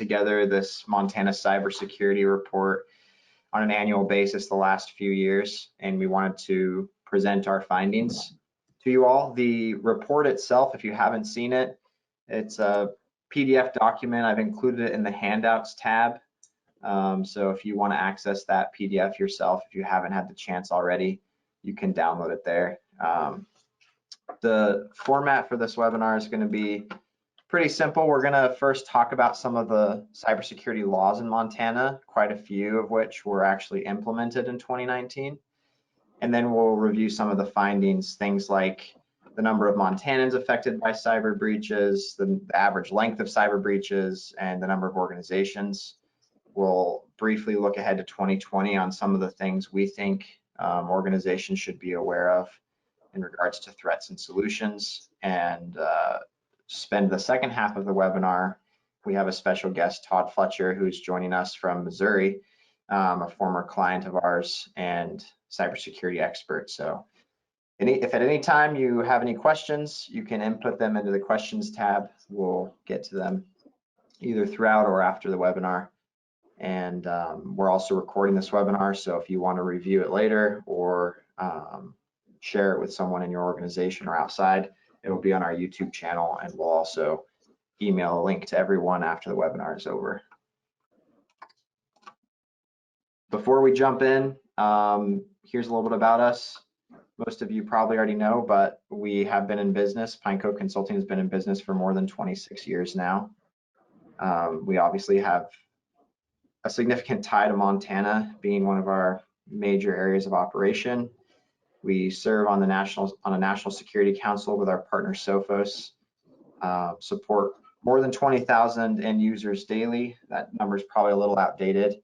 together this Montana cybersecurity report on an annual basis the last few years, and we wanted to present our findings to you all. The report itself, if you haven't seen it, it's a PDF document. I've included it in the handouts tab. So if you want to access that PDF yourself, if you haven't had the chance already, you can download it there. The format for this webinar is going to be pretty simple. We're going to first talk about some of the cybersecurity laws in Montana, quite a few of which were actually implemented in 2019. And then we'll review some of the findings, things like the number of Montanans affected by cyber breaches, the average length of cyber breaches, and the number of organizations. We'll briefly look ahead to 2020 on some of the things we think organizations should be aware of in regards to threats and solutions, and spend the second half of the webinar. We have a special guest, Todd Fletcher, who's joining us from Missouri, a former client of ours and cybersecurity expert. So if at any time you have any questions, you can input them into the questions tab. We'll get to them either throughout or after the webinar. And we're also recording this webinar, so if you want to review it later or share it with someone in your organization or outside, it will be on our YouTube channel, and we'll also email a link to everyone after the webinar is over. Before we jump in, here's a little bit about us. Most of you probably already know, but we have been in business. Pine Cove Consulting has been in business for more than 26 years now. We obviously have a significant tie to Montana being one of our major areas of operation. We serve on a national security council with our partner Sophos, support more than 20,000 end users daily. That number is probably a little outdated.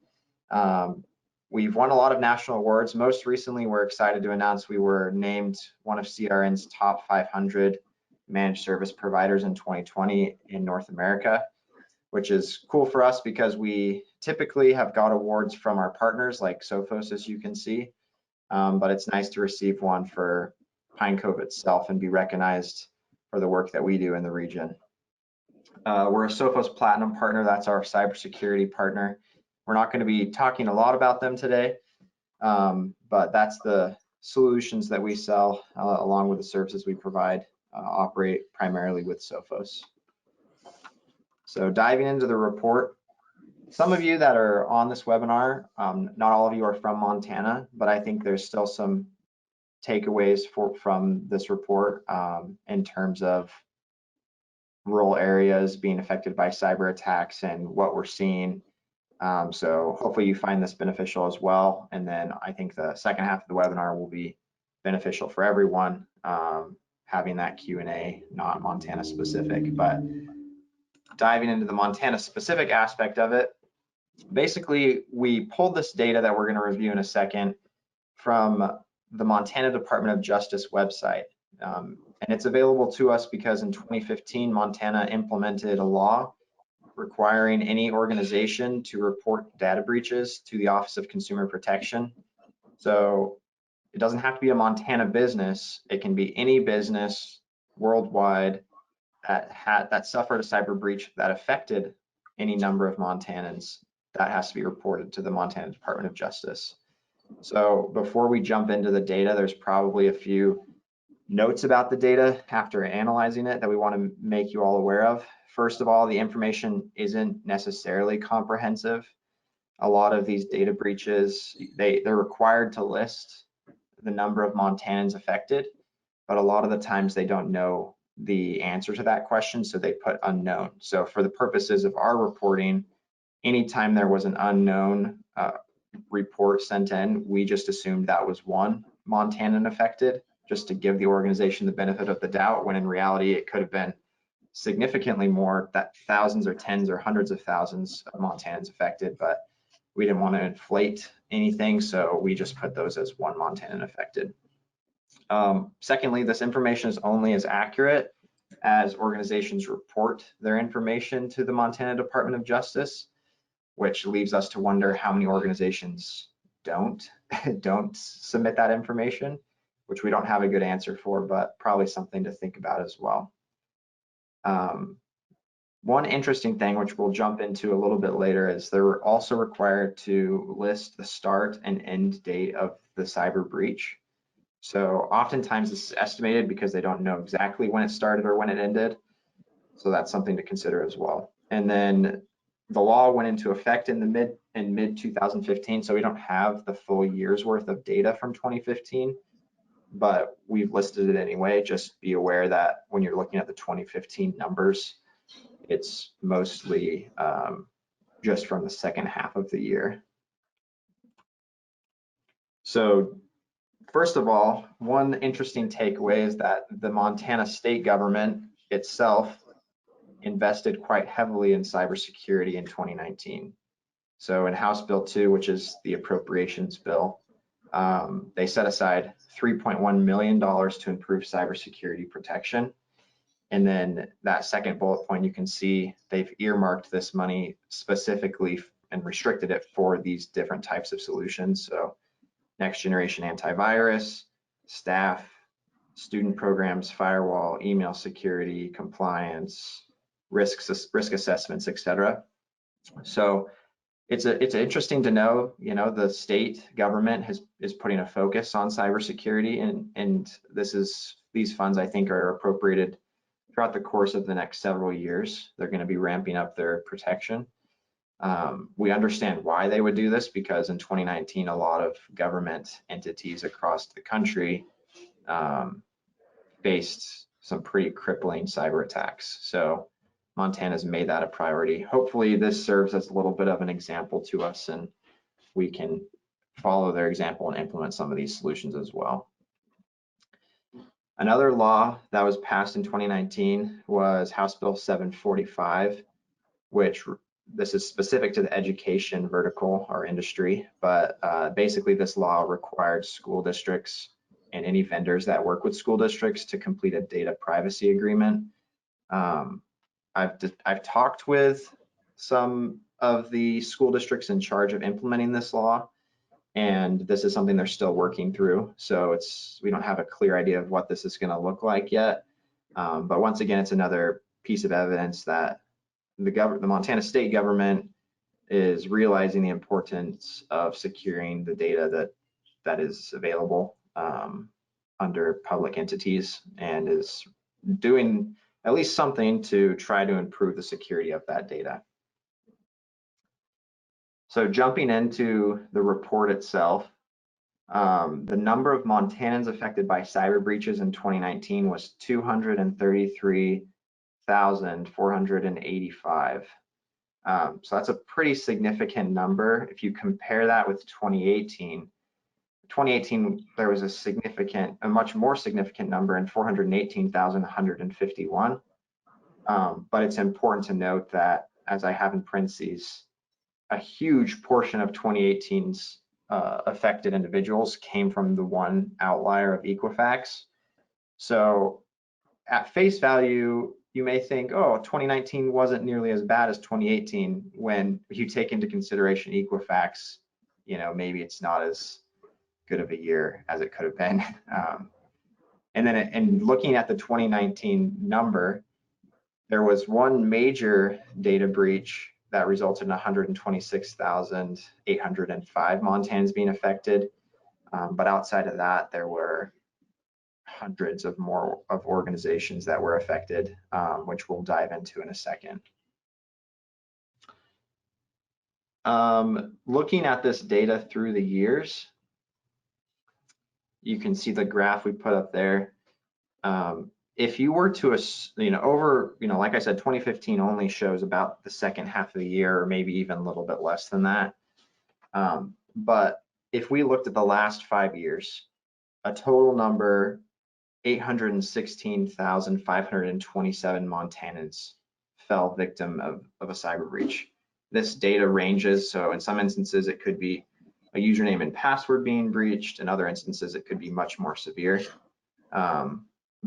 We've won a lot of national awards. Most recently, we're excited to announce we were named one of CRN's top 500 managed service providers in 2020 in North America, which is cool for us because we typically have got awards from our partners like Sophos, as you can see. But it's nice to receive one for Pine Cove itself and be recognized for the work that we do in the region. We're a Sophos Platinum partner. That's our cybersecurity partner. We're not going to be talking a lot about them today, but that's the solutions that we sell along with the services we provide, operate primarily with Sophos. So diving into the report, some of you that are on this webinar, not all of you are from Montana, but I think there's still some takeaways from this report in terms of rural areas being affected by cyber attacks and what we're seeing. So hopefully you find this beneficial as well. And then I think the second half of the webinar will be beneficial for everyone, having that Q&A, not Montana specific, but diving into the Montana specific aspect of it. Basically, we pulled this data that we're going to review in a second from the Montana Department of Justice website. And it's available to us because in 2015, Montana implemented a law requiring any organization to report data breaches to the Office of Consumer Protection. So it doesn't have to be a Montana business. It can be any business worldwide that suffered a cyber breach that affected any number of Montanans. That has to be reported to the Montana Department of Justice. So before we jump into the data, there's probably a few notes about the data after analyzing it that we want to make you all aware of. First of all, the information isn't necessarily comprehensive. A lot of these data breaches, they're required to list the number of Montanans affected, but a lot of the times they don't know the answer to that question, so they put unknown. So for the purposes of our reporting, anytime there was an unknown report sent in, we just assumed that was one Montanan affected, just to give the organization the benefit of the doubt, when in reality it could have been significantly more, that thousands or tens or hundreds of thousands of Montanans affected, but we didn't want to inflate anything, so we just put those as one Montanan affected. Secondly, this information is only as accurate as organizations report their information to the Montana Department of Justice, which leaves us to wonder how many organizations don't submit that information, which we don't have a good answer for, but probably something to think about as well. One interesting thing, which we'll jump into a little bit later, is they're also required to list the start and end date of the cyber breach. So oftentimes this is estimated because they don't know exactly when it started or when it ended. So that's something to consider as well. And then the law went into effect in mid 2015, so we don't have the full year's worth of data from 2015, but we've listed it anyway. Just be aware that when you're looking at the 2015 numbers, it's mostly just from the second half of the year. So first of all, one interesting takeaway is that the Montana state government itself invested quite heavily in cybersecurity in 2019. So in House Bill 2, which is the appropriations bill, they set aside $3.1 million to improve cybersecurity protection. And then that second bullet point, you can see they've earmarked this money specifically and restricted it for these different types of solutions. So next generation antivirus, staff, student programs, firewall, email security, compliance, risk assessments, etc. So it's interesting to know, the state government is putting a focus on cybersecurity, and these funds I think are appropriated throughout the course of the next several years. They're going to be ramping up their protection. We understand why they would do this, because in 2019, a lot of government entities across the country faced some pretty crippling cyber attacks. So Montana's made that a priority. Hopefully this serves as a little bit of an example to us, and we can follow their example and implement some of these solutions as well. Another law that was passed in 2019 was House Bill 745, which this is specific to the education vertical or industry, but basically this law required school districts and any vendors that work with school districts to complete a data privacy agreement. I've talked with some of the school districts in charge of implementing this law, and this is something they're still working through. So we don't have a clear idea of what this is going to look like yet. But once again, it's another piece of evidence that the Montana state government is realizing the importance of securing the data that is available under public entities, and is doing at least something to try to improve the security of that data. So jumping into the report itself, the number of Montanans affected by cyber breaches in 2019 was 233,485. So that's a pretty significant number. If you compare that with 2018, there was a much more significant number in 418,151. But it's important to note that, as I have in parentheses, a huge portion of 2018's affected individuals came from the one outlier of Equifax. So at face value, you may think, oh, 2019 wasn't nearly as bad as 2018. When you take into consideration Equifax, maybe it's not as good of a year as it could have been. And then looking at the 2019 number, there was one major data breach that resulted in 126,805 Montanans being affected. But outside of that, there were hundreds of more organizations that were affected, which we'll dive into in a second. Looking at this data through the years, you can see the graph we put up there. If you were to, like I said, 2015 only shows about the second half of the year, or maybe even a little bit less than that. But if we looked at the last 5 years, a total number, 816,527 Montanans fell victim of a cyber breach. This data ranges, so in some instances it could be a username and password being breached. In other instances, it could be much more severe.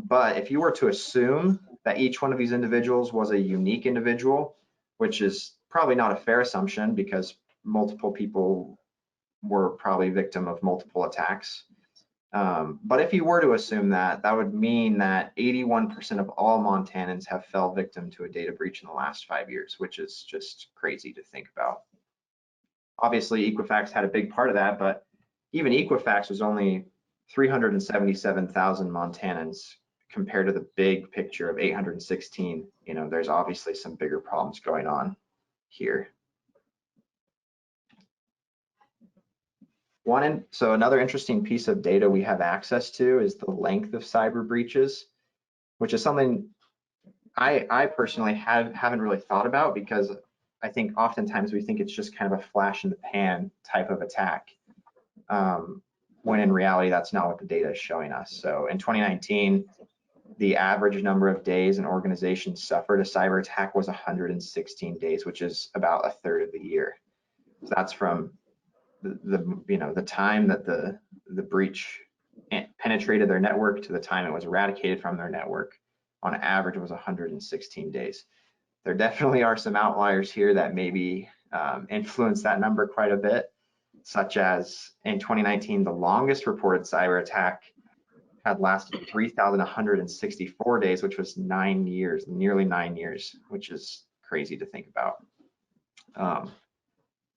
But if you were to assume that each one of these individuals was a unique individual, which is probably not a fair assumption because multiple people were probably victim of multiple attacks. But if you were to assume that, that would mean that 81% of all Montanans have fell victim to a data breach in the last 5 years, which is just crazy to think about. Obviously, Equifax had a big part of that, but even Equifax was only 377,000 Montanans compared to the big picture of 816. You know, there's obviously some bigger problems going on here. So another interesting piece of data we have access to is the length of cyber breaches, which is something I personally haven't really thought about, because I think oftentimes we think it's just kind of a flash in the pan type of attack, when in reality that's not what the data is showing us. So in 2019, the average number of days an organization suffered a cyber attack was 116 days, which is about a third of the year. So that's from the time that the breach penetrated their network to the time it was eradicated from their network. On average, it was 116 days. There definitely are some outliers here that maybe influence that number quite a bit, such as in 2019, the longest reported cyber attack had lasted 3,164 days, which was 9 years, nearly 9 years, which is crazy to think about.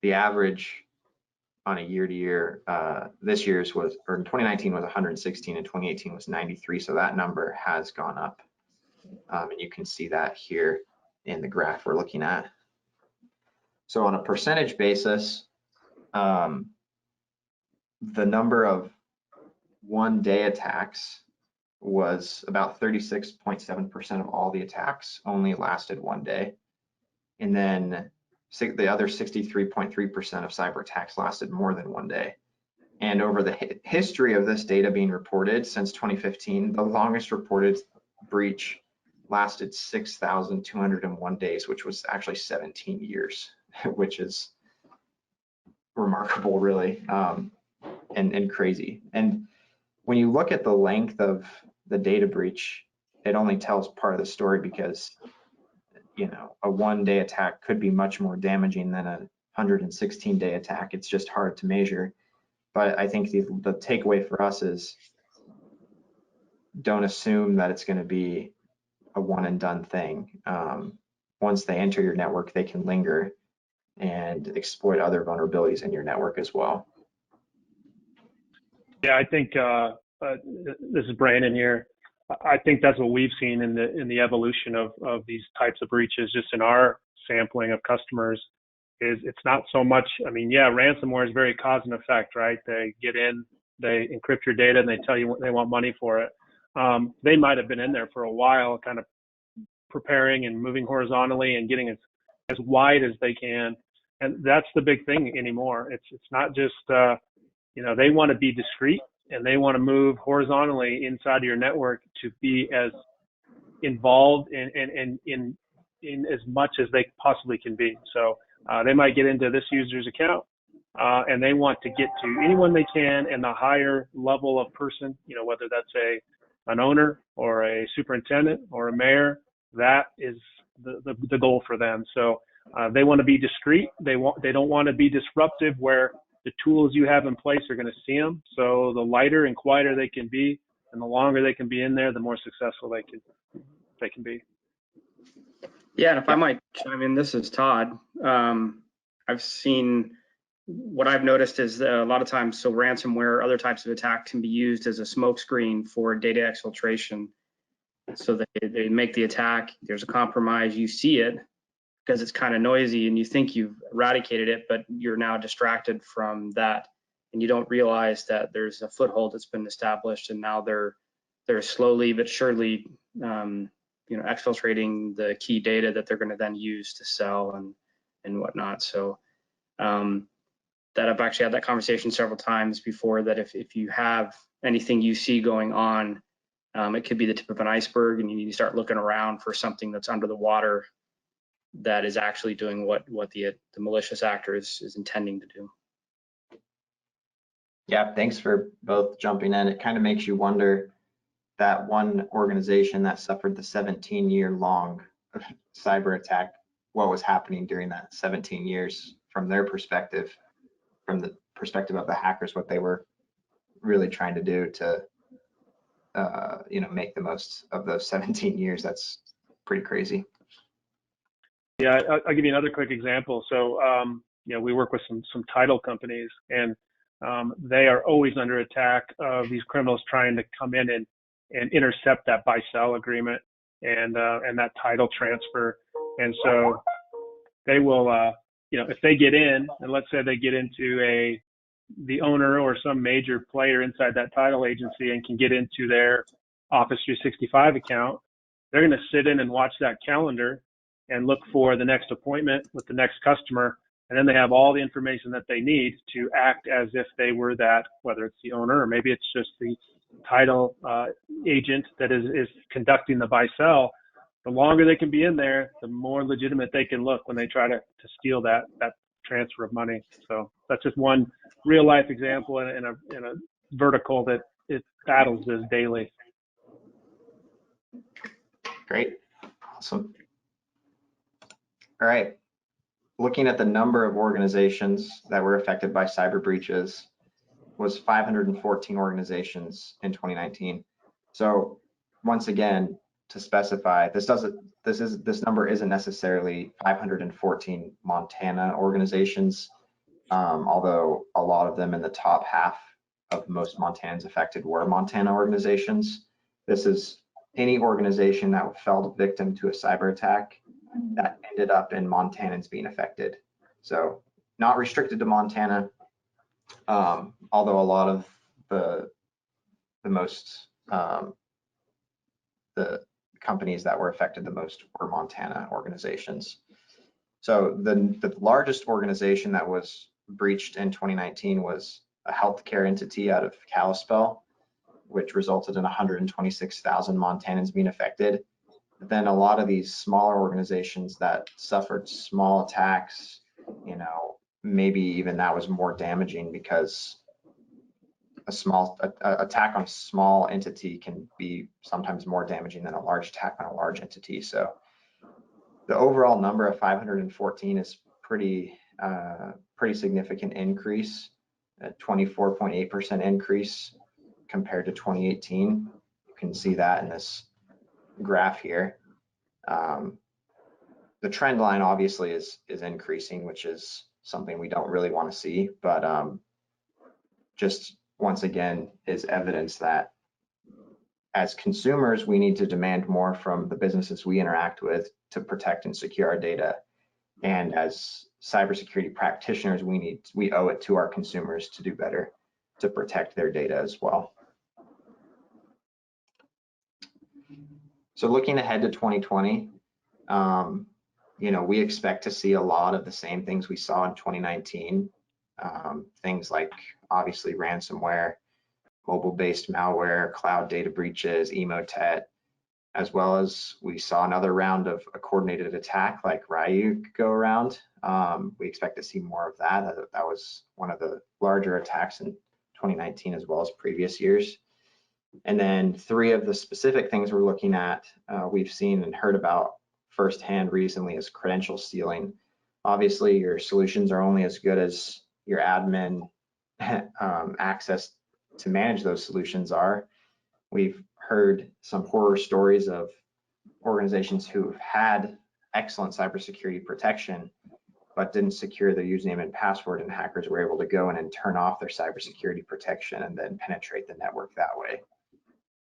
The average on a year-to-year, this year's was, or in 2019 was 116 and 2018 was 93. So that number has gone up. And you can see that here in the graph we're looking at. So on a percentage basis, the number of one-day attacks was about 36.7% of all the attacks only lasted 1 day. And then the other 63.3% of cyber attacks lasted more than 1 day. And over the history of this data being reported since 2015, the longest reported breach lasted 6,201 days, which was actually 17 years, which is remarkable, really, and crazy. And when you look at the length of the data breach, it only tells part of the story, because you know, a 1-day attack could be much more damaging than a 116-day attack. It's just hard to measure. But I think the takeaway for us is, don't assume that it's going to be a one and done thing. Once they enter your network, they can linger and exploit other vulnerabilities in your network as well. Yeah, I think this is Brandon here. I think that's what we've seen in the evolution of these types of breaches, just in our sampling of customers. Is it's not so much, I mean, yeah, ransomware is very cause and effect, right? They get in, they encrypt your data, and they tell you they want money for it. They might have been in there for a while, kind of preparing and moving horizontally and getting as wide as they can. And that's the big thing anymore. It's not just, they want to be discreet, and they want to move horizontally inside of your network to be as involved in as much as they possibly can be. So they might get into this user's account, and they want to get to anyone they can, and the higher level of person, whether that's an owner or a superintendent or a mayor, that is the goal for them. So they want to be discreet. They don't want to be disruptive, where the tools you have in place are going to see them. So the lighter and quieter they can be, and the longer they can be in there, the more successful they can be. Yeah, and if I might chime in, this is Todd. I've seen, what I've noticed is a lot of times, so ransomware, other types of attack can be used as a smokescreen for data exfiltration. So they make the attack, there's a compromise, you see it because it's kind of noisy and you think you've eradicated it, but you're now distracted from that, and you don't realize that there's a foothold that's been established, and now they're slowly but surely exfiltrating the key data that they're going to then use to sell and whatnot. So that I've actually had that conversation several times before, that if you have anything you see going on, it could be the tip of an iceberg, and you need to start looking around for something that's under the water that is actually doing what the malicious actor is intending to do. Yeah, thanks for both jumping in. It kind of makes you wonder, that one organization that suffered the 17-year-long cyber attack, what was happening during that 17 years from their perspective, from the perspective of the hackers, what they were really trying to do to, make the most of those 17 years. That's pretty crazy. Yeah, I'll give you another quick example. So, we work with some title companies, and they are always under attack of these criminals trying to come in and intercept that buy-sell agreement and that title transfer. And so they will, if they get in, and let's say they get into the owner or some major player inside that title agency and can get into their Office 365 account, they're going to sit in and watch that calendar and look for the next appointment with the next customer. And then they have all the information that they need to act as if they were that, whether it's the owner or maybe it's just the title agent that is conducting the buy-sell. The longer they can be in there, the more legitimate they can look when they try to steal that transfer of money. So that's just one real life example in a vertical that it battles this daily. Great. Awesome. All right. Looking at the number of organizations that were affected by cyber breaches was 514 organizations in 2019. So once again, to specify, this number isn't necessarily 514 Montana organizations, although a lot of them in the top half of most Montanans affected were Montana organizations. This is any organization that fell victim to a cyber attack that ended up in Montanans being affected. So not restricted to Montana, although a lot of the companies that were affected the most were Montana organizations. So the largest organization that was breached in 2019 was a healthcare entity out of Kalispell, which resulted in 126,000 Montanans being affected. But then a lot of these smaller organizations that suffered small attacks, maybe even that was more damaging, because attack on a small entity can be sometimes more damaging than a large attack on a large entity. So the overall number of 514 is pretty significant increase, a 24.8% increase compared to 2018. You can see that in this graph here. The trend line obviously is increasing, which is something we don't really want to see, but just once again is evidence that as consumers, we need to demand more from the businesses we interact with to protect and secure our data. And as cybersecurity practitioners, we owe it to our consumers to do better to protect their data as well. So looking ahead to 2020, we expect to see a lot of the same things we saw in 2019. Things like obviously ransomware, mobile-based malware, cloud data breaches, Emotet, as well as we saw another round of a coordinated attack like Ryuk go around. We expect to see more of that. That was one of the larger attacks in 2019 as well as previous years. And then three of the specific things we're looking at, we've seen and heard about firsthand recently, is credential stealing. Obviously, your solutions are only as good as your admin access to manage those solutions are. We've heard some horror stories of organizations who've had excellent cybersecurity protection, but didn't secure their username and password, and hackers were able to go in and turn off their cybersecurity protection and then penetrate the network that way.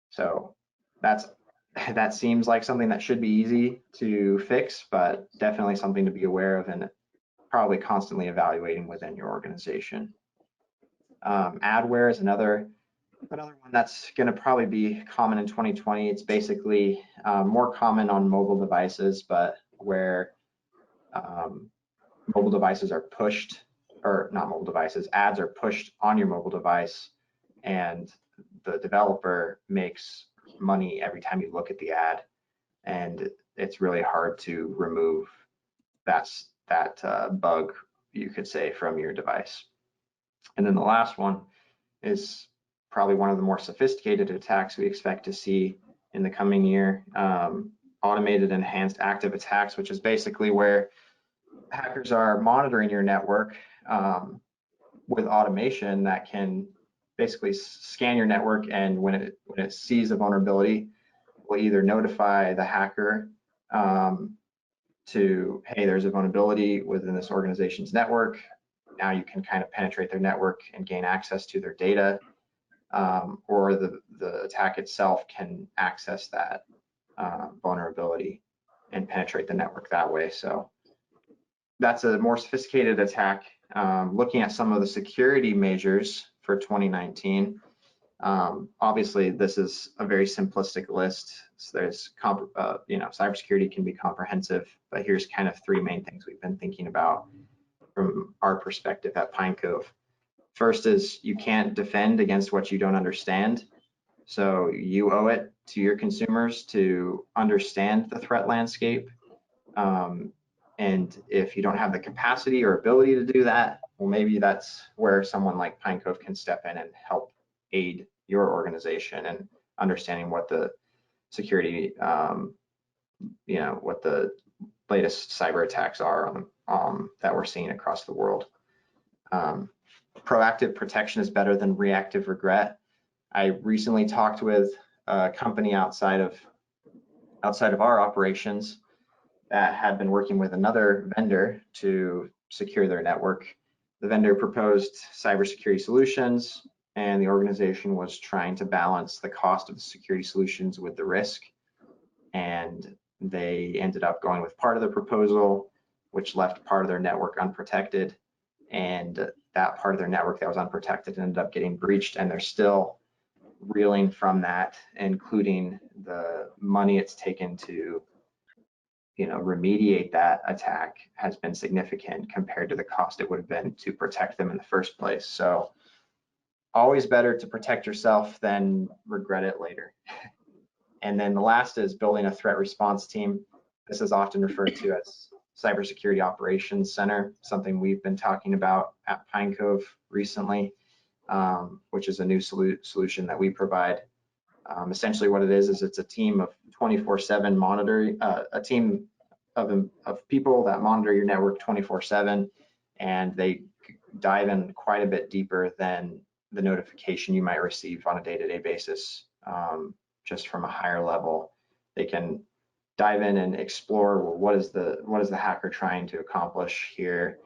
So that seems like something that should be easy to fix, but definitely something to be aware of and probably constantly evaluating within your organization. Adware is another one that's going to probably be common in 2020. It's basically more common on mobile devices, but where mobile devices are pushed, or not mobile devices, ads are pushed on your mobile device, and the developer makes money every time you look at the ad, and it's really hard to remove that bug, you could say, from your device. And then the last one is probably one of the more sophisticated attacks we expect to see in the coming year, automated enhanced active attacks, which is basically where hackers are monitoring your network with automation that can basically scan your network, and when it sees a vulnerability, will either notify the hacker to, hey, there's a vulnerability within this organization's network. Now you can kind of penetrate their network and gain access to their data, or the attack itself can access that vulnerability and penetrate the network that way. So that's a more sophisticated attack. Looking at some of the security measures for 2019, obviously this is a very simplistic list. So there's, cybersecurity can be comprehensive, but here's kind of three main things we've been thinking about from our perspective at Pine Cove. First is you can't defend against what you don't understand. So you owe it to your consumers to understand the threat landscape. And if you don't have the capacity or ability to do that, well, maybe that's where someone like Pine Cove can step in and help aid your organization in understanding what the security, what the latest cyber attacks are that we're seeing across the world. Proactive protection is better than reactive regret. I recently talked with a company outside of our operations that had been working with another vendor to secure their network. The vendor proposed cybersecurity solutions, and the organization was trying to balance the cost of the security solutions with the risk. And they ended up going with part of the proposal, which left part of their network unprotected. And that part of their network that was unprotected ended up getting breached, and they're still reeling from that, including the money it's taken to remediate that attack has been significant compared to the cost it would have been to protect them in the first place. So always better to protect yourself than regret it later. And then the last is building a threat response team. This is often referred to as Cybersecurity Operations Center, something we've been talking about at Pine Cove recently, which is a new solution that we provide. Essentially what it is it's a team of 24/7 monitoring, a team of people that monitor your network 24/7, and they dive in quite a bit deeper than the notification you might receive on a day-to-day basis. Just from a higher level, they can dive in and explore, well, what is the hacker trying to accomplish here?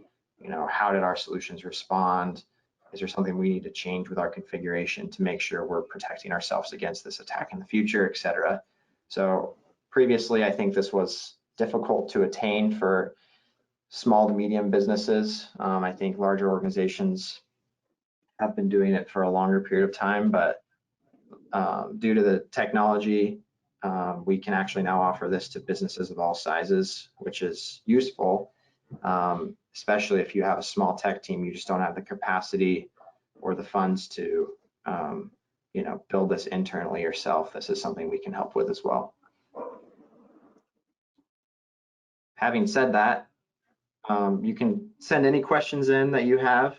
How did our solutions respond? Is there something we need to change with our configuration to make sure we're protecting ourselves against this attack in the future, et cetera? So previously, I think this was difficult to attain for small to medium businesses. I think larger organizations have been doing it for a longer period of time, but due to the technology, we can actually now offer this to businesses of all sizes, which is useful, especially if you have a small tech team, you just don't have the capacity or the funds to build this internally yourself. This is something we can help with as well. Having said that, you can send any questions in that you have.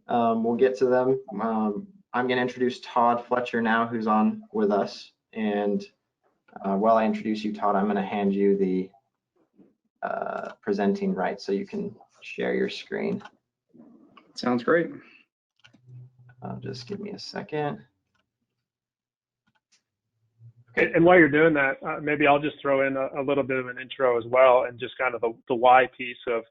We'll get to them. I'm going to introduce Todd Fletcher now, who's on with us. And while I introduce you, Todd, I'm going to hand you the presenting rights so you can share your screen. Sounds great. Just give me a second. And while you're doing that, maybe I'll just throw in a little bit of an intro as well, and just kind of the why piece of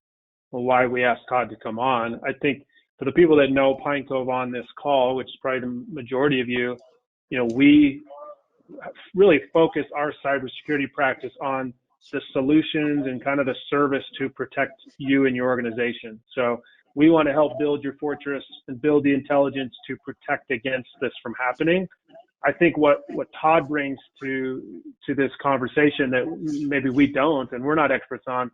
why we asked Todd to come on. I think for the people that know Pine Cove on this call, which is probably the majority of you, we really focus our cybersecurity practice on the solutions and kind of the service to protect you and your organization. So we want to help build your fortress and build the intelligence to protect against this from happening. I think what Todd brings to this conversation that maybe we don't, and we're not experts on,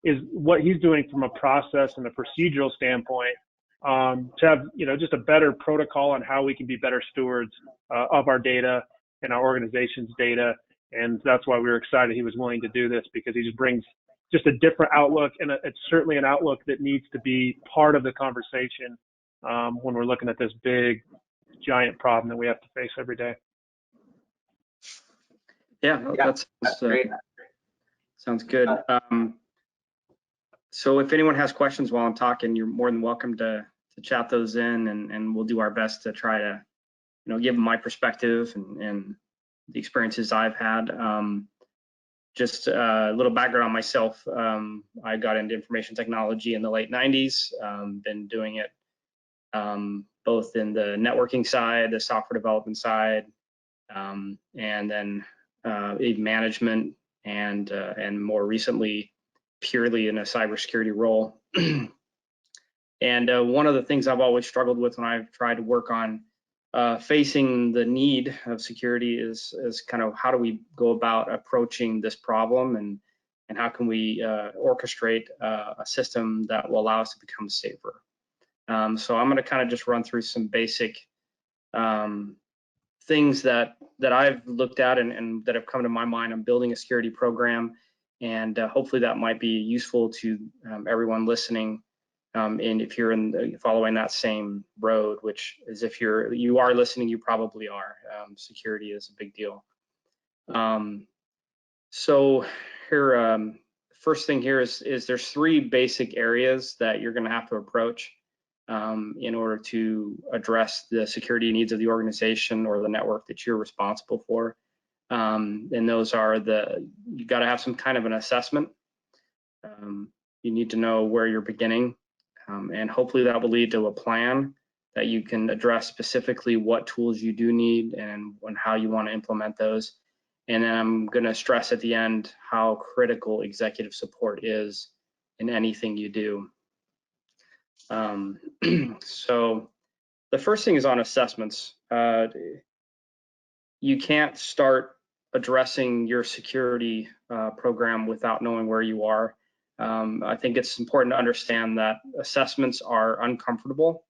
is what he's doing from a process and a procedural standpoint, to have just a better protocol on how we can be better stewards of our data and our organization's data. And that's why we were excited he was willing to do this, because he just brings just a different outlook, and it's certainly an outlook that needs to be part of the conversation when we're looking at this big, giant problem that we have to face every day. Yeah, that's great. Sounds good. So if anyone has questions while I'm talking, you're more than welcome to chat those in, and we'll do our best to try to give my perspective and the experiences I've had. Just a little background on myself. I got into information technology in the late 90s, been doing it both in the networking side, the software development side, and then management, and more recently, purely in a cybersecurity role. And one of the things I've always struggled with when I've tried to work on facing the need of security is kind of how do we go about approaching this problem, and how can we orchestrate a system that will allow us to become safer. So I'm going to kind of just run through some basic things that I've looked at and that have come to my mind. I'm building a security program, and hopefully that might be useful to everyone listening. And if you're following that same road, which is if you are listening, you probably are. Security is a big deal. So here, first thing here is there's 3 basic areas that you're going to have to approach in order to address the security needs of the organization or the network that you're responsible for. And those are you got to have some kind of an assessment. You need to know where you're beginning. And hopefully that will lead to a plan that you can address specifically what tools you do need and how you want to implement those. And then I'm going to stress at the end how critical executive support is in anything you do. So the first thing is on assessments. You can't start addressing your security program without knowing where you are. I think it's important to understand that assessments are uncomfortable.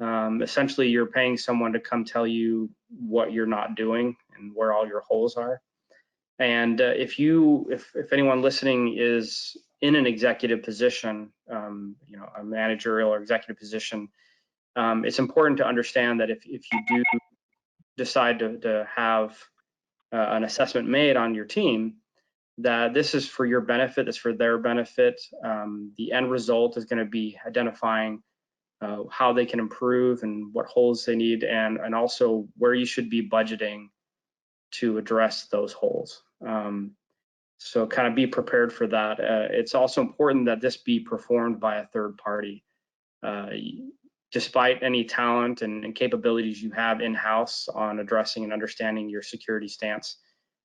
Essentially, you're paying someone to come tell you what you're not doing and where all your holes are. And if anyone listening is in an executive position, a managerial or executive position, it's important to understand that if you do decide to have an assessment made on your team, that this is for your benefit, it's for their benefit. The end result is going to be identifying how they can improve and what holes they need, and also where you should be budgeting to address those holes. So kind of be prepared for that. It's also important that this be performed by a third party. Despite any talent and capabilities you have in-house on addressing and understanding your security stance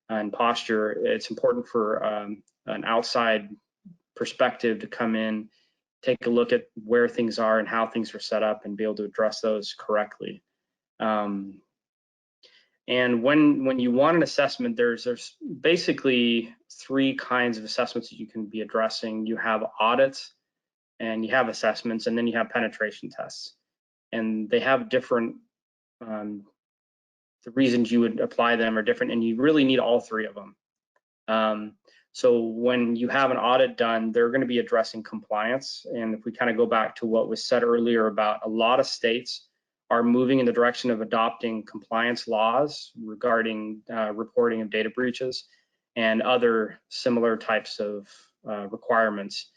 and posture, it's important for an outside perspective to come in, take a look at where things are and how things are set up, and be able to address those correctly. And when you want an assessment, there's basically 3 kinds of assessments that you can be addressing. You have audits, and you have assessments, and then you have penetration tests. And they have different, the reasons you would apply them are different, and you really need all 3 of them. So when you have an audit done, they're going to be addressing compliance. And if we kind of go back to what was said earlier about a lot of states are moving in the direction of adopting compliance laws regarding reporting of data breaches and other similar types of requirements.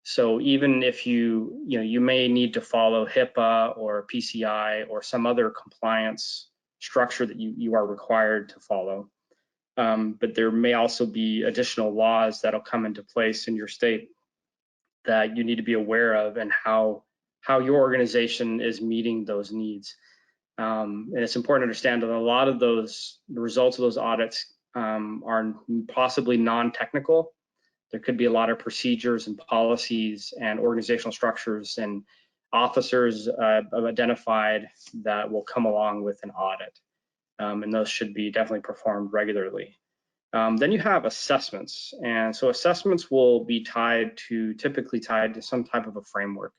So even if you may need to follow HIPAA or PCI or some other compliance structure that you are required to follow. But there may also be additional laws that'll come into place in your state that you need to be aware of, and how your organization is meeting those needs. And it's important to understand that a lot of the results of those audits are possibly non-technical. There could be a lot of procedures and policies and organizational structures and officers identified that will come along with an audit. And those should be definitely performed regularly. Then you have assessments. And so assessments will be typically tied to some type of a framework.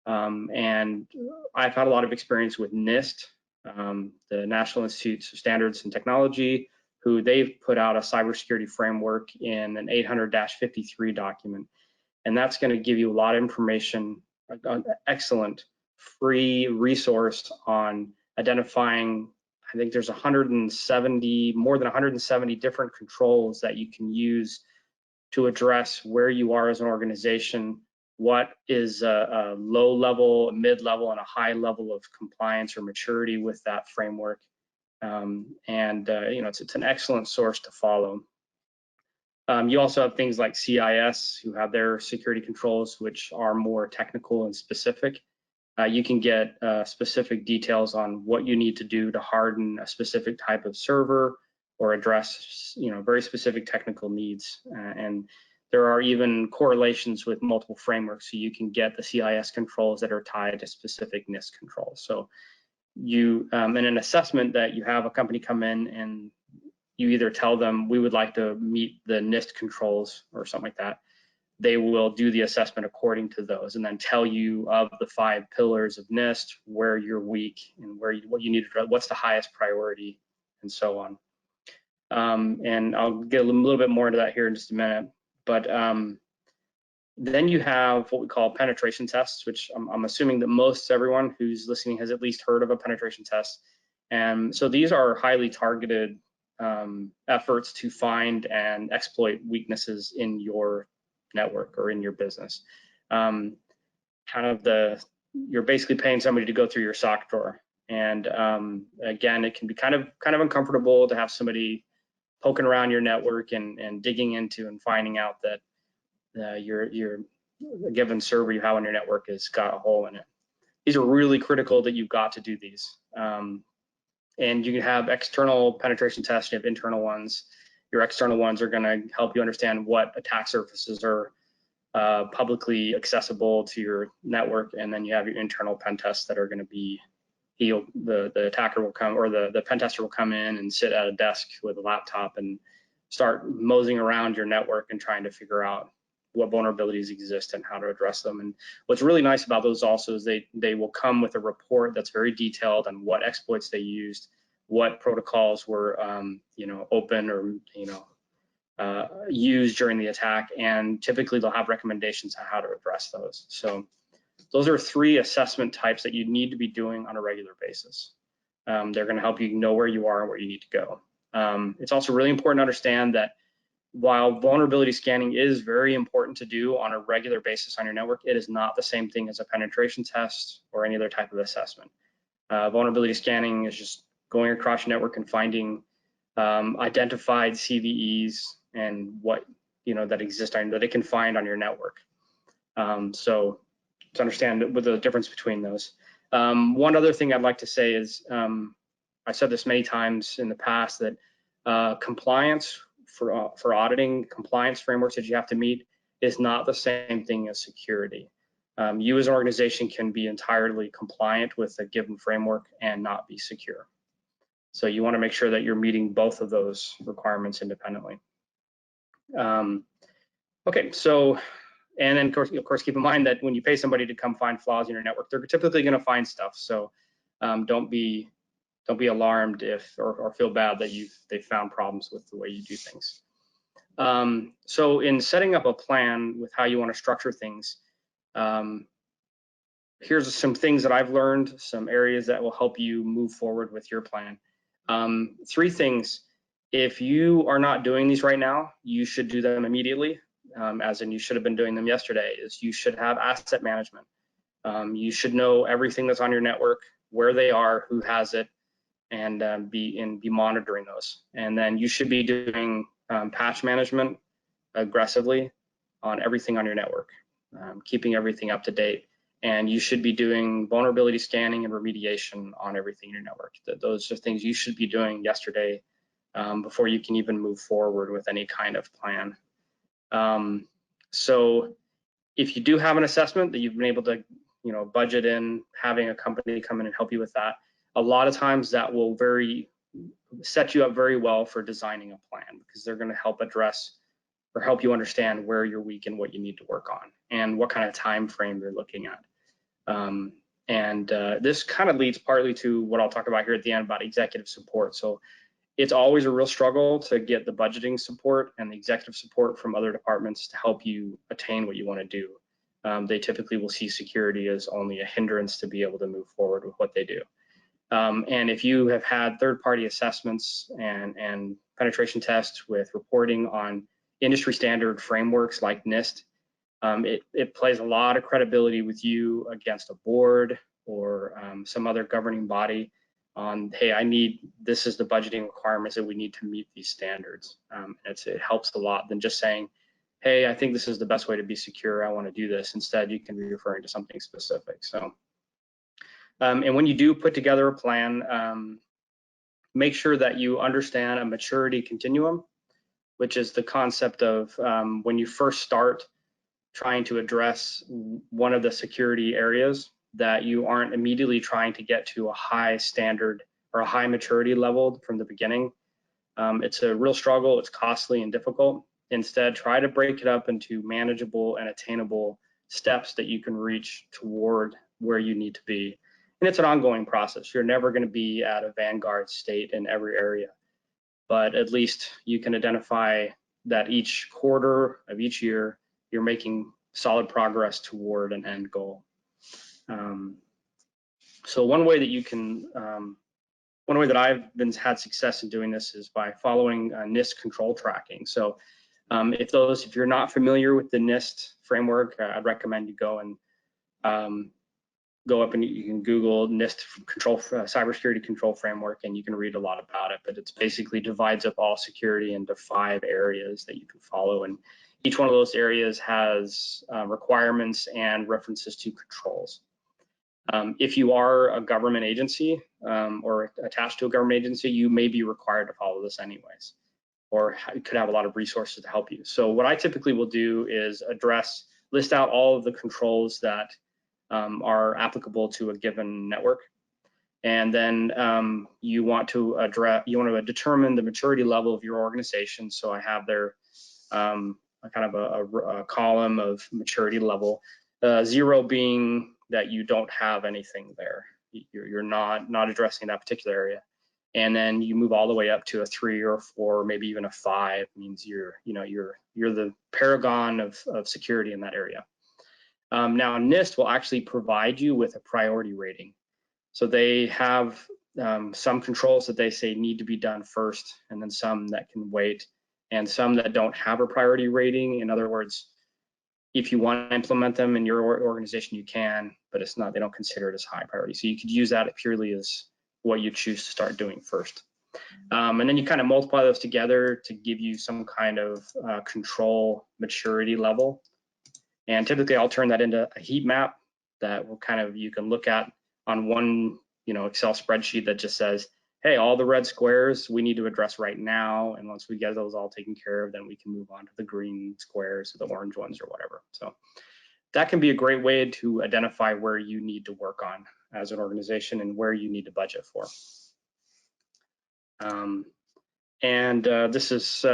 And I've had a lot of experience with NIST, the National Institute of Standards and Technology, who they've put out a cybersecurity framework in an 800-53 document. And that's going to give you a lot of information, an excellent free resource on identifying, I think there's more than 170 different controls that you can use to address where you are as an organization what is a low level, a mid level, and a high level of compliance or maturity with that framework. It's an excellent source to follow. You also have things like CIS, who have their security controls, which are more technical and specific. You can get specific details on what you need to do to harden a specific type of server or address, very specific technical needs. And there are even correlations with multiple frameworks, so you can get the CIS controls that are tied to specific NIST controls. So you, in an assessment that you have a company come in and you either tell them we would like to meet the NIST controls or something like that, they will do the assessment according to those and then tell you of the 5 pillars of NIST, where you're weak and what you need to, what's the highest priority, and so on. And I'll get a little bit more into that here in just a minute. But then you have what we call penetration tests, which I'm assuming that most everyone who's listening has at least heard of a penetration test. And so these are highly targeted efforts to find and exploit weaknesses in your network or in your business. You're basically paying somebody to go through your sock drawer. And again, it can be kind of uncomfortable to have somebody poking around your network and digging into and finding out that a given server you have on your network has got a hole in it. These are really critical that you've got to do these. And you can have external penetration tests, you have internal ones. Your external ones are going to help you understand what attack surfaces are publicly accessible to your network, and then you have your internal pen tests that are going to be, the attacker will come, or the pen tester will come in and sit at a desk with a laptop and start moseying around your network and trying to figure out what vulnerabilities exist and how to address them. And what's really nice about those also is they will come with a report that's very detailed on what exploits they used, what protocols were open or used during the attack, and typically they'll have recommendations on how to address those. So those are 3 assessment types that you need to be doing on a regular basis. They're going to help you know where you are and where you need to go. It's also really important to understand that while vulnerability scanning is very important to do on a regular basis on your network, it is not the same thing as a penetration test or any other type of assessment. Vulnerability scanning is just going across your network and finding identified CVEs and what that exist that it can find on your network. So to understand what the difference between those. One other thing I'd like to say is, I said this many times in the past, that compliance for auditing, compliance frameworks that you have to meet is not the same thing as security. You as an organization can be entirely compliant with a given framework and not be secure. So you want to make sure that you're meeting both of those requirements independently. Okay, so, and then of course, keep in mind that when you pay somebody to come find flaws in your network, they're typically going to find stuff. So don't be alarmed or feel bad that they found problems with the way you do things. So in setting up a plan with how you want to structure things, here's some things that I've learned, some areas that will help you move forward with your plan. 3 things. If you are not doing these right now, you should do them immediately, as in you should have been doing them yesterday. Is you should have asset management. You should know everything that's on your network, where they are, who has it, and be monitoring those. And then you should be doing patch management aggressively on everything on your network, keeping everything up to date. And you should be doing vulnerability scanning and remediation on everything in your network. Those are things you should be doing yesterday before you can even move forward with any kind of plan. So if you do have an assessment that you've been able to budget in, having a company come in and help you with that, a lot of times that will set you up very well for designing a plan, because they're going to help address or help you understand where you're weak and what you need to work on and what kind of time frame you're looking at. This kind of leads partly to what I'll talk about here at the end about executive support. So it's always a real struggle to get the budgeting support and the executive support from other departments to help you attain what you want to do. They typically will see security as only a hindrance to be able to move forward with what they do. And if you have had third-party assessments and penetration tests with reporting on industry standard frameworks like NIST, it plays a lot of credibility with you against a board or some other governing body on, hey, this is the budgeting requirements that we need to meet these standards. It helps a lot than just saying, hey, I think this is the best way to be secure, I want to do this. Instead, you can be referring to something specific. So, and when you do put together a plan, make sure that you understand a maturity continuum, which is the concept of when you first start trying to address one of the security areas, that you aren't immediately trying to get to a high standard or a high maturity level from the beginning. It's a real struggle, it's costly and difficult. Instead, try to break it up into manageable and attainable steps that you can reach toward where you need to be. And it's an ongoing process. You're never going to be at a vanguard state in every area, but at least you can identify that each quarter of each year, you're making solid progress toward an end goal. So one way that I've had success in doing this is by following NIST control tracking. So if you're not familiar with the NIST framework, I'd recommend you go and go up and you can Google NIST cybersecurity control framework, and you can read a lot about it. But it's basically divides up all security into 5 areas that you can follow, and each one of those areas has requirements and references to controls. If you are a government agency or attached to a government agency, you may be required to follow this anyways, or you could have a lot of resources to help you. So what I typically will do is list out all of the controls that are applicable to a given network. And then you want to determine the maturity level of your organization. So I have there kind of a column of maturity level, 0 being that you don't have anything there. You're not addressing that particular area. And then you move all the way up to a 3 or 4, maybe even a 5, means you're the paragon of security in that area. Now NIST will actually provide you with a priority rating. So they have some controls that they say need to be done first, and then some that can wait, and some that don't have a priority rating. In other words, if you want to implement them in your organization, you can, but they don't consider it as high priority. So you could use that purely as what you choose to start doing first. And then you kind of multiply those together to give you some kind of control maturity level. And typically I'll turn that into a heat map that you can look at on one Excel spreadsheet that just says, hey, all the red squares we need to address right now, and once we get those all taken care of, then we can move on to the green squares or the orange ones or whatever. So that can be a great way to identify where you need to work on as an organization and where you need to budget for. This is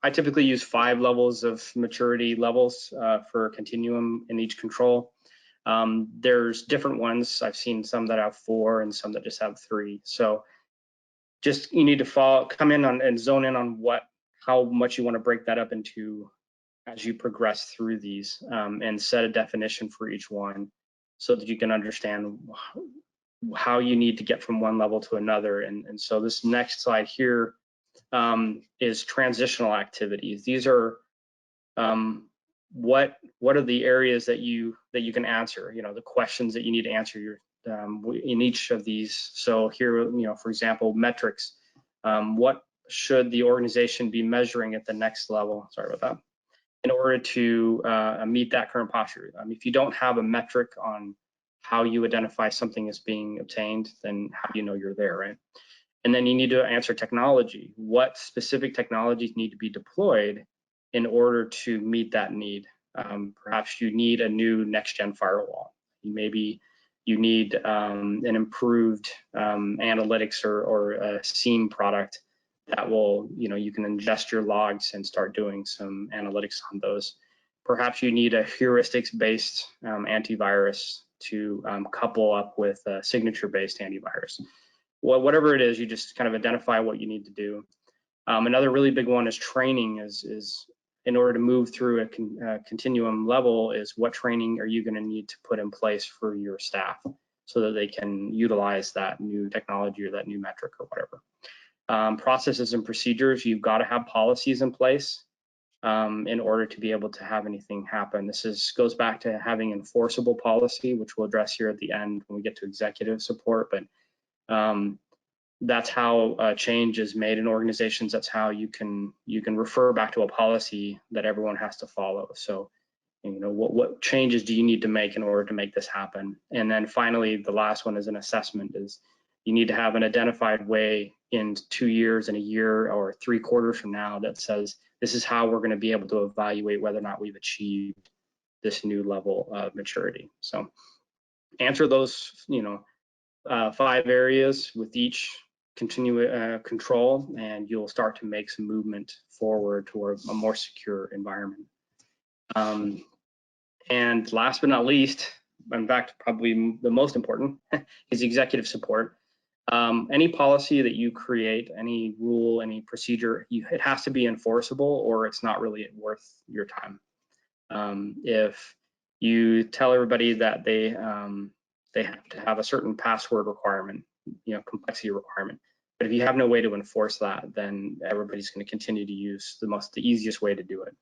I typically use 5 levels of maturity levels for a continuum in each control. There's different ones. I've seen some that have 4 and some that just have 3. So just you need to come in on and zone in on how much you want to break that up into as you progress through these, and set a definition for each one so that you can understand how you need to get from one level to another. And so this next slide here is transitional activities. These are what are the areas that you can answer, the questions that you need to answer in each of these. So here, for example, metrics. What should the organization be measuring at the next level? Sorry about that. In order to meet that current posture. If you don't have a metric on how you identify something as being obtained, then how do you know you're there, right? And then you need to answer technology. What specific technologies need to be deployed in order to meet that need? Perhaps you need a new next-gen firewall. Maybe you need an improved analytics or a SIEM product that will, you can ingest your logs and start doing some analytics on those. Perhaps you need a heuristics-based antivirus to couple up with a signature-based antivirus. Whatever it is, you just kind of identify what you need to do. Another really big one is training. Is in order to move through a continuum level, is what training are you going to need to put in place for your staff so that they can utilize that new technology or that new metric or whatever. Processes and procedures, you've got to have policies in place in order to be able to have anything happen. Goes back to having enforceable policy, which we'll address here at the end when we get to executive support. But that's how change is made in organizations. That's how you can refer back to a policy that everyone has to follow. So, what changes do you need to make in order to make this happen? And then finally, the last one is an assessment. Is you need to have an identified way in 2 years, and a year, or 3 quarters from now that says this is how we're going to be able to evaluate whether or not we've achieved this new level of maturity. So answer those 5 areas with each control, and you'll start to make some movement forward toward a more secure environment. And last but not least, in fact, probably the most important, is executive support. Any policy that you create, any rule, any procedure, it has to be enforceable, or it's not really worth your time. If you tell everybody that they have to have a certain password requirement, complexity requirement, but if you have no way to enforce that, then everybody's going to continue to use the easiest way to do it.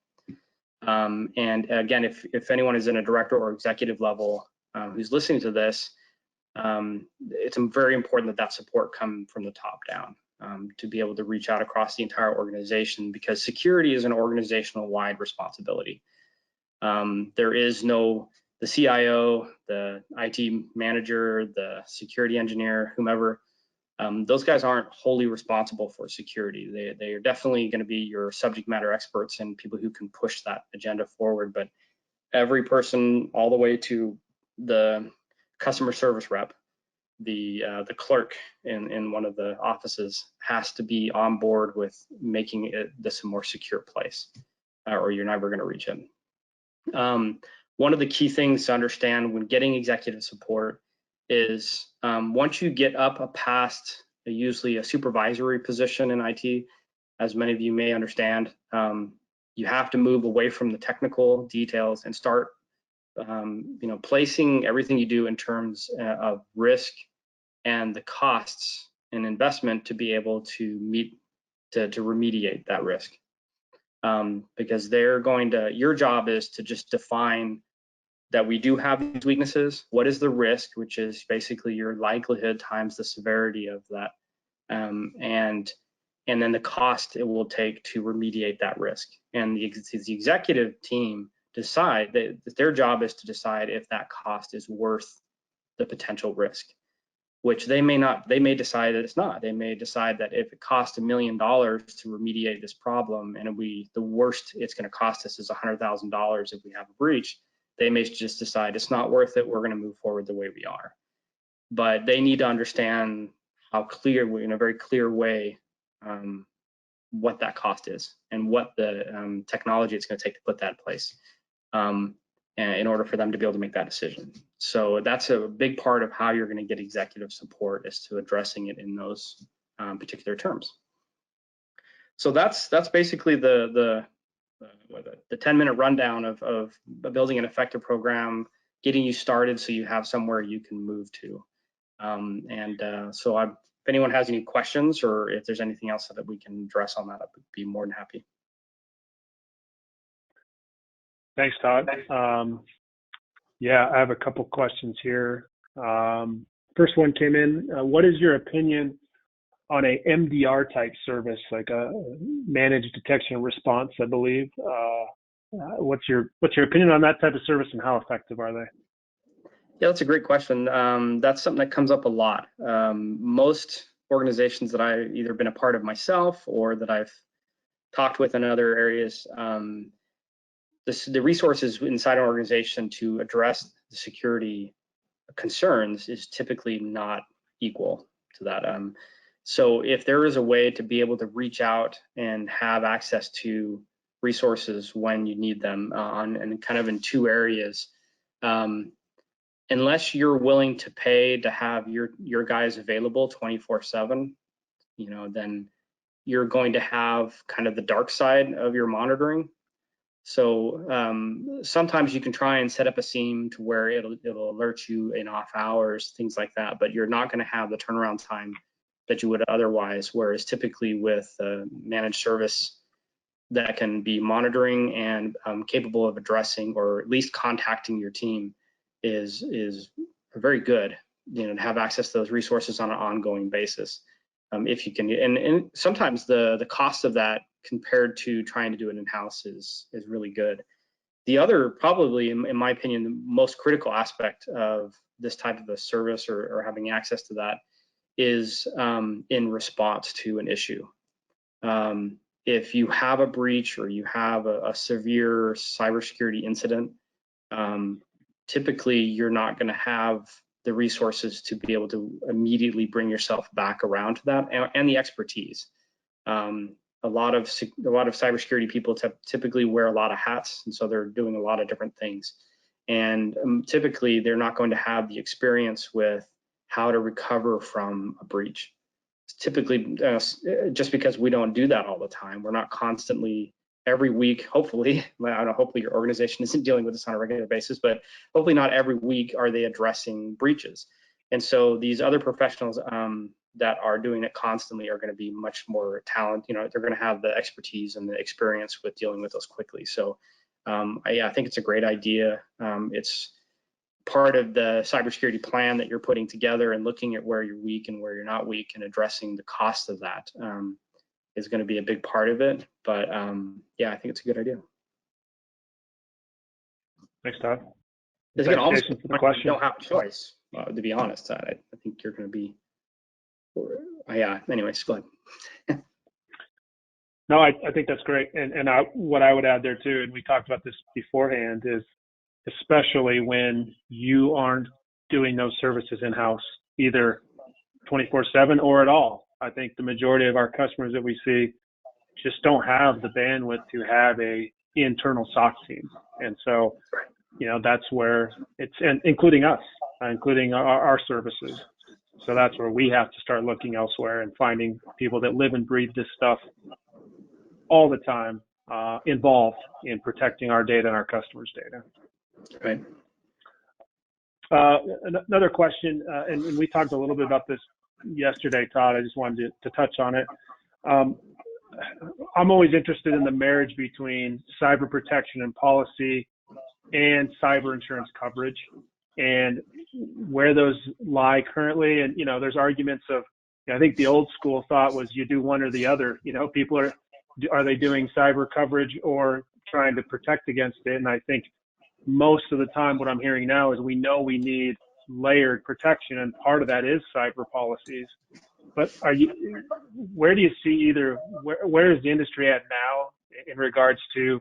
And again, if anyone is in a director or executive level who's listening to this, it's very important that support come from the top down, to be able to reach out across the entire organization, because security is an organizational wide responsibility. There is the CIO, the IT manager, the security engineer, whomever, those guys aren't wholly responsible for security. They are definitely going to be your subject matter experts and people who can push that agenda forward. But every person, all the way to the customer service rep, the clerk in one of the offices, has to be on board with making this a more secure place, or you're never going to reach it. One of the key things to understand when getting executive support is once you get up past usually a supervisory position in IT, as many of you may understand, you have to move away from the technical details and start placing everything you do in terms of risk and the costs and investment to be able to remediate that risk. Because your job is to just define that we do have these weaknesses. What is the risk, which is basically your likelihood times the severity of that, and then the cost it will take to remediate that risk. And the executive team decide that their job is to decide if that cost is worth the potential risk, which they may decide that it's not. They may decide that if it costs $1 million to remediate this problem, and the worst it's going to cost us is $100,000 if we have a breach, they may just decide it's not worth it. We're going to move forward the way we are. But they need to understand in a very clear way, what that cost is and what the technology it's going to take to put that in place, in order for them to be able to make that decision. So that's a big part of how you're going to get executive support, is to addressing it in those particular terms. So that's basically the 10-minute rundown of building an effective program, getting you started so you have somewhere you can move to. So if anyone has any questions, or if there's anything else that we can address on that, I would be more than happy. Thanks, Todd. Yeah, I have a couple questions here. First one came in. What is your opinion on a MDR type service, like a managed detection and response, I believe? What's your opinion on that type of service, and how effective are they? Yeah, that's a great question. That's something that comes up a lot. Most organizations that I've either been a part of myself or that I've talked with in other areas, the resources inside an organization to address the security concerns is typically not equal to that. So if there is a way to be able to reach out and have access to resources when you need them, and kind of in 2 areas, unless you're willing to pay to have your guys available 24/7, then you're going to have kind of the dark side of your monitoring. So sometimes you can try and set up a SIEM to where it'll alert you in off hours, things like that, but you're not going to have the turnaround time that you would otherwise. Whereas typically with managed service, that can be monitoring and capable of addressing or at least contacting your team is very good. To have access to those resources on an ongoing basis, if you can. And sometimes the cost of that compared to trying to do it in-house is really good. The other, probably in my opinion, the most critical aspect of this type of a service or having access to that is in response to an issue. If you have a breach or you have a severe cybersecurity incident, typically you're not going to have the resources to be able to immediately bring yourself back around to that, and the expertise. A lot of cybersecurity people typically wear a lot of hats, and so they're doing a lot of different things. And typically they're not going to have the experience with how to recover from a breach. It's typically just because we don't do that all the time. We're not constantly every week, hopefully, I don't know, hopefully your organization isn't dealing with this on a regular basis, but hopefully not every week are they addressing breaches. And so these other professionals that are doing it constantly are going to be much more talented. They're going to have the expertise and the experience with dealing with those quickly. So I think it's a great idea. It's part of the cybersecurity plan that you're putting together, and looking at where you're weak and where you're not weak and addressing the cost of that is going to be a big part of it. But yeah, I think it's a good idea. Thanks, Todd. Again, almost for the question. You don't have a choice, to be honest. I think you're going to be, yeah, anyways, go ahead. No, I think that's great. And what I would add there too, and we talked about this beforehand, is especially when you aren't doing those services in-house, either 24/7 or at all. I think the majority of our customers that we see just don't have the bandwidth to have a internal SOC team. And so, that's where it's, and including us, including our services. So that's where we have to start looking elsewhere and finding people that live and breathe this stuff all the time, involved in protecting our data and our customers' data. Right. Another question, and we talked a little bit about this yesterday, Todd. I just wanted to touch on it. I'm always interested in the marriage between cyber protection and policy and cyber insurance coverage, and where those lie currently. And there's arguments of, I think the old school thought was you do one or the other. People are they doing cyber coverage or trying to protect against it? And I think most of the time what I'm hearing now is we know we need layered protection, and part of that is cyber policies. But where do you see either, where is the industry at now in regards to,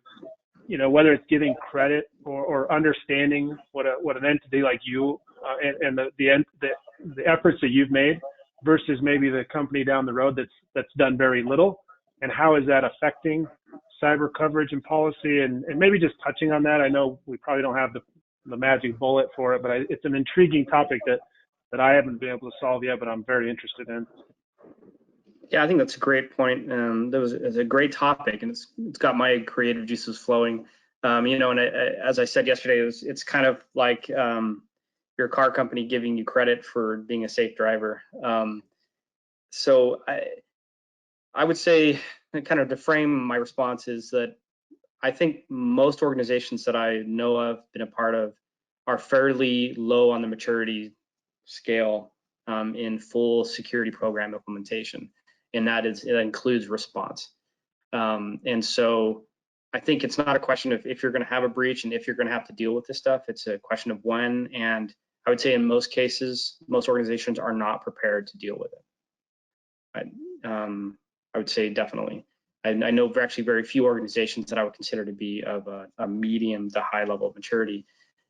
whether it's giving credit or understanding what an entity like you and the efforts that you've made versus maybe the company down the road that's done very little, and how is that affecting cyber coverage and policy? And maybe just touching on that. I know we probably don't have the magic bullet for it, but it's an intriguing topic that I haven't been able to solve yet, but I'm very interested in. Yeah, I think that's a great point. It's a great topic, and it's got my creative juices flowing. And as I said yesterday, it's kind of like your car company giving you credit for being a safe driver. So I would say, kind of to frame my response, is that I think most organizations that I know of, been a part of, are fairly low on the maturity scale in full security program implementation, and it includes response. And so I think it's not a question of if you're going to have a breach and if you're going to have to deal with this stuff. It's a question of when, and I would say in most cases, most organizations are not prepared to deal with it. I would say definitely. I know actually very few organizations that I would consider to be of a medium to high level of maturity.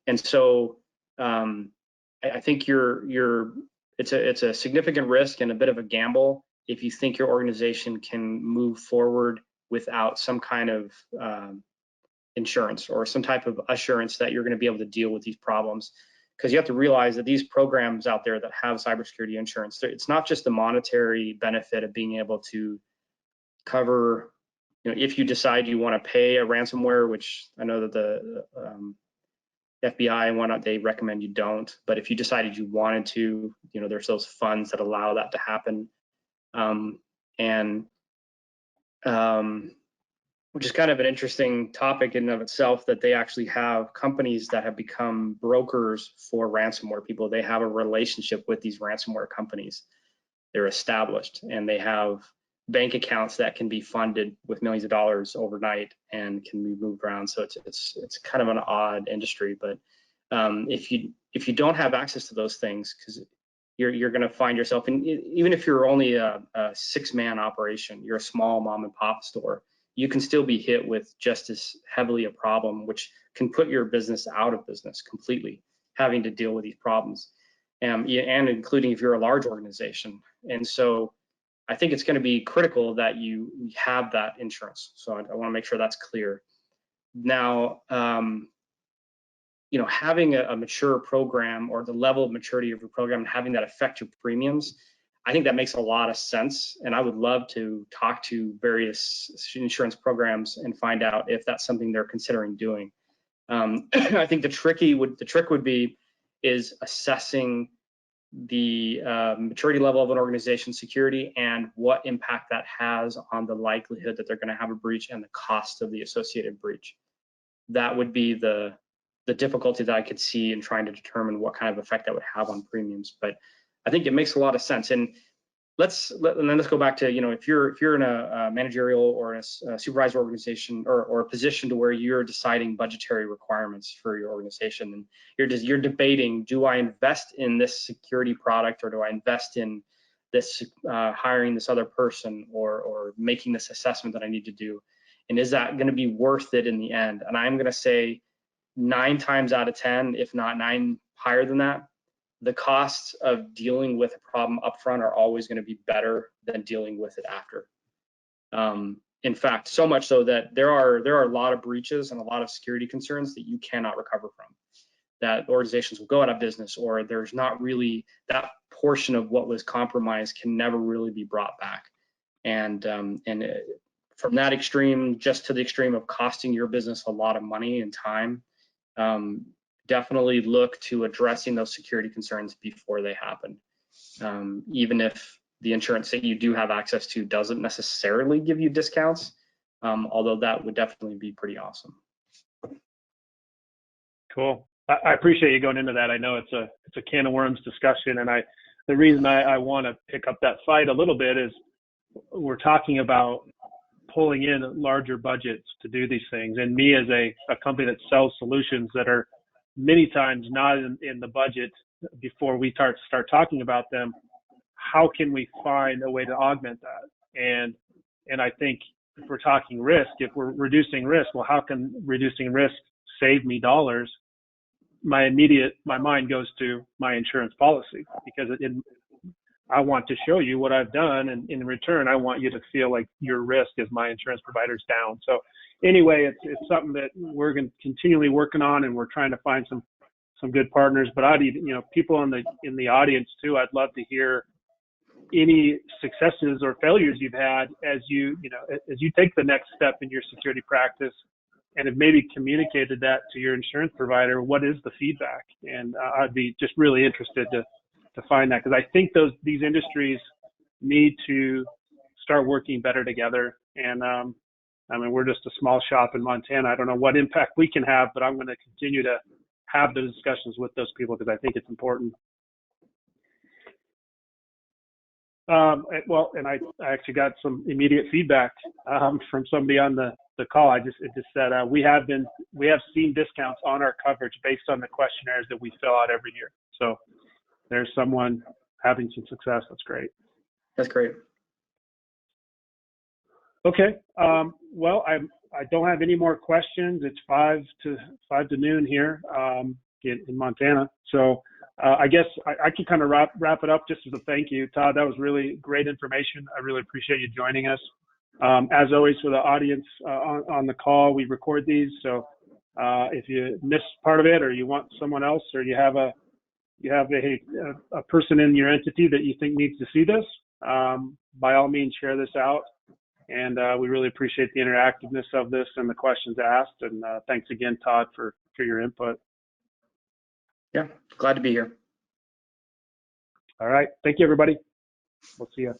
And so I think it's a significant risk and a bit of a gamble if you think your organization can move forward without some kind of insurance or some type of assurance that you're going to be able to deal with these problems. Because you have to realize that these programs out there that have cybersecurity insurance, it's not just the monetary benefit of being able to cover, if you decide you want to pay a ransomware, which I know that the FBI and whatnot, they recommend you don't. But if you decided you wanted to, there's those funds that allow that to happen. which is kind of an interesting topic in and of itself, that they actually have companies that have become brokers for ransomware people. They have a relationship with these ransomware companies. They're established, and they have bank accounts that can be funded with millions of dollars overnight and can be moved around. So it's kind of an odd industry, but if you don't have access to those things, because you're going to find yourself in, even if you're only a 6-man operation, you're a small mom and pop store, you can still be hit with just as heavily a problem, which can put your business out of business completely, having to deal with these problems, and including if you're a large organization. And so I think it's going to be critical that you have that insurance. So I want to make sure that's clear. Now, having a mature program, or the level of maturity of your program, and having that affect your premiums, I think that makes a lot of sense. And I would love to talk to various insurance programs and find out if that's something they're considering doing. I think the trick would be is assessing the maturity level of an organization's security and what impact that has on the likelihood that they're going to have a breach and the cost of the associated breach. That would be the difficulty that I could see in trying to determine what kind of effect that would have on premiums. But I think it makes a lot of sense. And let's go back to, if you're in a managerial or a supervisor organization, or a position to where you're deciding budgetary requirements for your organization, and you're debating, do I invest in this security product, or do I invest in this hiring this other person, or making this assessment that I need to do, and is that going to be worth it in the end? And I'm going to say 9 times out of 10, if not 9 higher than that, the costs of dealing with a problem upfront are always going to be better than dealing with it after. In fact, so much so that there are a lot of breaches and a lot of security concerns that you cannot recover from, that organizations will go out of business, or there's not really, that portion of what was compromised can never really be brought back. And from that extreme just to the extreme of costing your business a lot of money and time, definitely look to addressing those security concerns before they happen. Even if the insurance that you do have access to doesn't necessarily give you discounts, although that would definitely be pretty awesome. Cool. I appreciate you going into that. I know it's a can of worms discussion, and the reason I want to pick up that fight a little bit is we're talking about pulling in larger budgets to do these things. And me, as a company that sells solutions that are many times not in the budget before we start talking about them, how can we find a way to augment that? And I think if we're talking risk, if we're reducing risk, well, how can reducing risk save me dollars? My mind goes to my insurance policy, because I want to show you what I've done, and in return, I want you to feel like your risk as my insurance provider's down. So anyway, it's something that we're continually working on, and we're trying to find some good partners. But people in the audience too, I'd love to hear any successes or failures you've had as you take the next step in your security practice, and have maybe communicated that to your insurance provider. What is the feedback? And I'd be just really interested to find that, because I think these industries need to start working better together. And we're just a small shop in Montana. I don't know what impact we can have, but I'm going to continue to have the discussions with those people, because I think it's important. And I actually got some immediate feedback from somebody on the call. It just said we have seen discounts on our coverage based on the questionnaires that we fill out every year. So there's someone having some success. That's great. That's great. Okay. Well, I don't have any more questions. It's 5 to noon here in Montana. So I guess I can kind of wrap it up just as a thank you, Todd. That was really great information. I really appreciate you joining us. As always, for the audience on the call, we record these. So if you missed part of it, or you want someone else, or you have a person in your entity that you think needs to see this, by all means, share this out. And we really appreciate the interactiveness of this and the questions asked. And thanks again, Todd, for your input. Yeah, glad to be here. All right. Thank you, everybody. We'll see you.